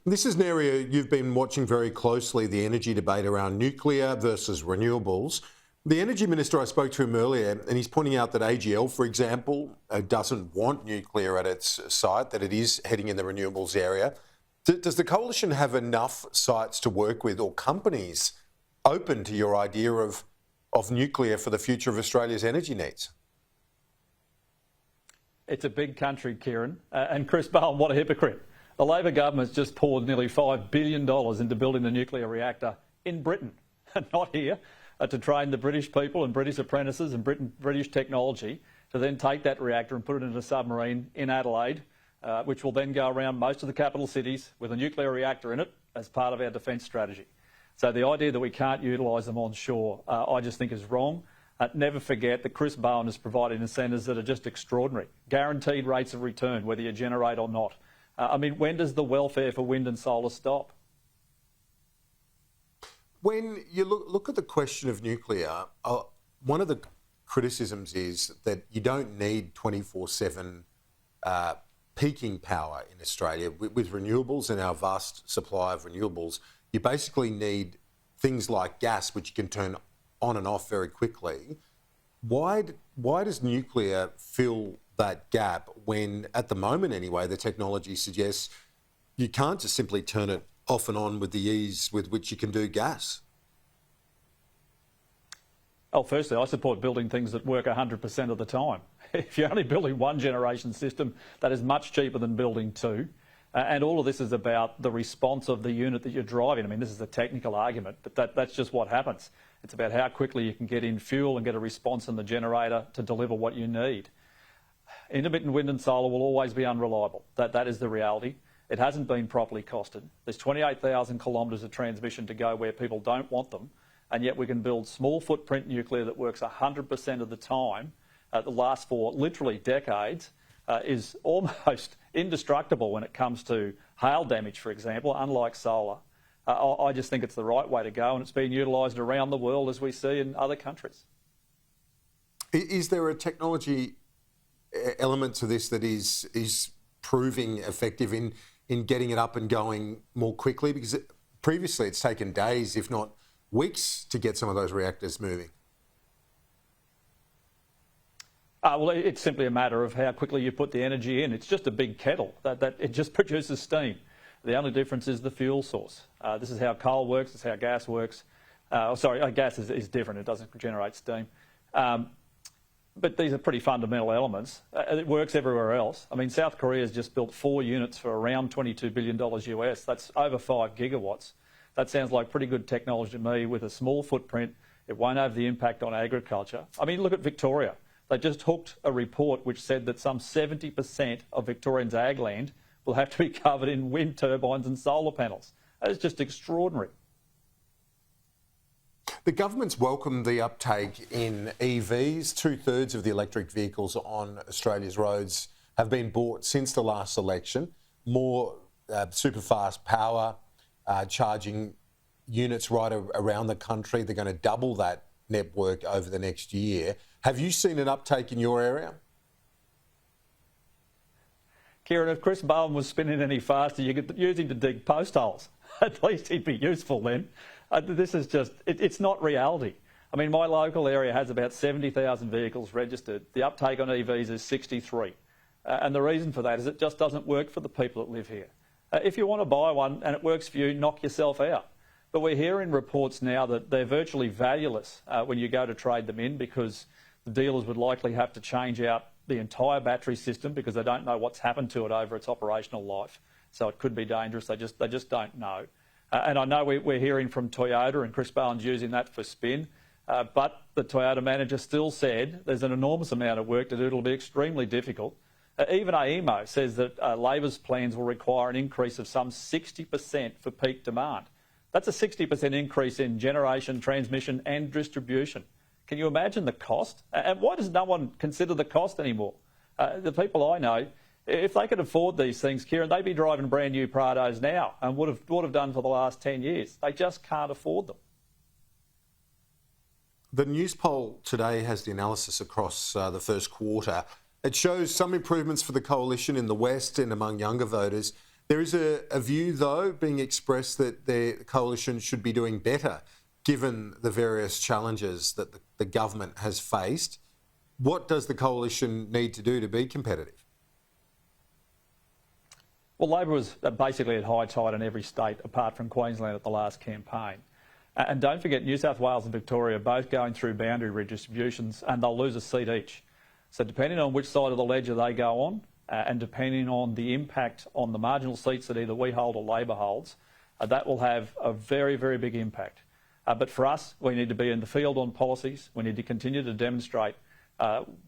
This is an area you've been watching very closely, the energy debate around nuclear versus renewables. The Energy Minister, I spoke to him earlier, and he's pointing out that AGL, for example, doesn't want nuclear at its site, that it is heading in the renewables area. Does the Coalition have enough sites to work with, or companies open to your idea of nuclear for the future of Australia's energy needs? It's a big country, Kieran, and Chris Bowen, what a hypocrite. The Labor government's just poured nearly $5 billion into building the nuclear reactor in Britain, not here, to train the British people and British apprentices and British technology to then take that reactor and put it in a submarine in Adelaide, which will then go around most of the capital cities with a nuclear reactor in it as part of our defence strategy. So the idea that we can't utilise them on shore, I just think is wrong. Never forget that Chris Bowen has provided incentives that are just extraordinary. Guaranteed rates of return, whether you generate or not. I mean, when does the welfare for wind and solar stop? When you look at the question of nuclear, one of the criticisms is that you don't need 24/7 peaking power in Australia. With renewables and our vast supply of renewables, you basically need things like gas, which you can turn on and off very quickly. Why does nuclear fill that gap when, at the moment anyway, the technology suggests you can't just simply turn it off and on with the ease with which you can do gas? Oh, firstly, I support building things that work 100% of the time. If you're only building one generation system, that is much cheaper than building two. And all of this is about the response of the unit that you're driving. I mean, this is a technical argument, but that's just what happens. It's about how quickly you can get in fuel and get a response in the generator to deliver what you need. Intermittent wind and solar will always be unreliable. That is the reality. It hasn't been properly costed. There's 28,000 kilometres of transmission to go where people don't want them, and yet we can build small footprint nuclear that works 100% of the time, that lasts for literally decades, is almost indestructible when it comes to hail damage, for example, unlike solar. I just think it's the right way to go, and it's being utilised around the world as we see in other countries. Is there a technology element to this that is proving effective in getting it up and going more quickly? Because previously it's taken days, if not weeks, to get some of those reactors moving. Well, it's simply a matter of how quickly you put the energy in. It's just a big kettle that it just produces steam. The only difference is the fuel source. This is how coal works. This is how gas works. Gas is different. It doesn't generate steam. But these are pretty fundamental elements. It works everywhere else. I mean, South Korea's just built 4 units for around $22 billion US. That's over 5 gigawatts. That sounds like pretty good technology to me with a small footprint. It won't have the impact on agriculture. I mean, look at Victoria. They just hooked a report which said that some 70% of Victorians' ag land will have to be covered in wind turbines and solar panels. That is just extraordinary. The government's welcomed the uptake in EVs. 2/3 of the electric vehicles on Australia's roads have been bought since the last election. More super fast power charging units right around the country. They're going to double that network over the next year. Have you seen an uptake in your area? Kieran, if Chris Bowen was spinning any faster, you could use him to dig post holes. At least he'd be useful then. This is just, it's not reality. I mean, my local area has about 70,000 vehicles registered. The uptake on EVs is 63. And the reason for that is it just doesn't work for the people that live here. If you want to buy one and it works for you, knock yourself out. But we're hearing reports now that they're virtually valueless when you go to trade them in, because the dealers would likely have to change out the entire battery system because they don't know what's happened to it over its operational life. So it could be dangerous. They just don't know. And I know we're hearing from Toyota, and Chris Bowen's using that for spin. But the Toyota manager still said there's an enormous amount of work to do. It'll be extremely difficult. Even AEMO says that Labor's plans will require an increase of some 60% for peak demand. That's a 60% increase in generation, transmission and distribution. Can you imagine the cost? And why does no one consider the cost anymore? The people I know, if they could afford these things, Kieran, they'd be driving brand new Prados now and would have done for the last 10 years. They just can't afford them. The news poll today has the analysis across the first quarter. It shows some improvements for the Coalition in the West and among younger voters, There is a view, though, being expressed that the coalition should be doing better given the various challenges that the government has faced. What does the coalition need to do to be competitive? Well, Labor was basically at high tide in every state apart from Queensland at the last campaign. And don't forget, New South Wales and Victoria are both going through boundary redistributions and they'll lose a seat each. So depending on which side of the ledger they go on and depending on the impact on the marginal seats that either we hold or Labor holds, that will have a very, very big impact. But for us, we need to be in the field on policies. We need to continue to demonstrate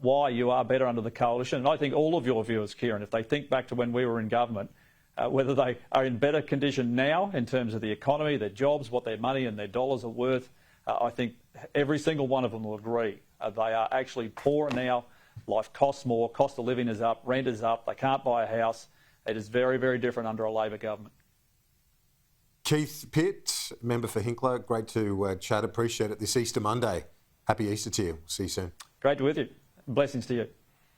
why you are better under the coalition. And I think all of your viewers, Kieran, if they think back to when we were in government, whether they are in better condition now in terms of the economy, their jobs, what their money and their dollars are worth, I think every single one of them will agree. They are actually poorer now. Life costs more, cost of living is up, rent is up, they can't buy a house. It is very, very different under a Labor government. Keith Pitt, member for Hinkler, great to chat. Appreciate it this Easter Monday. Happy Easter to you. See you soon. Great to be with you. Blessings to you.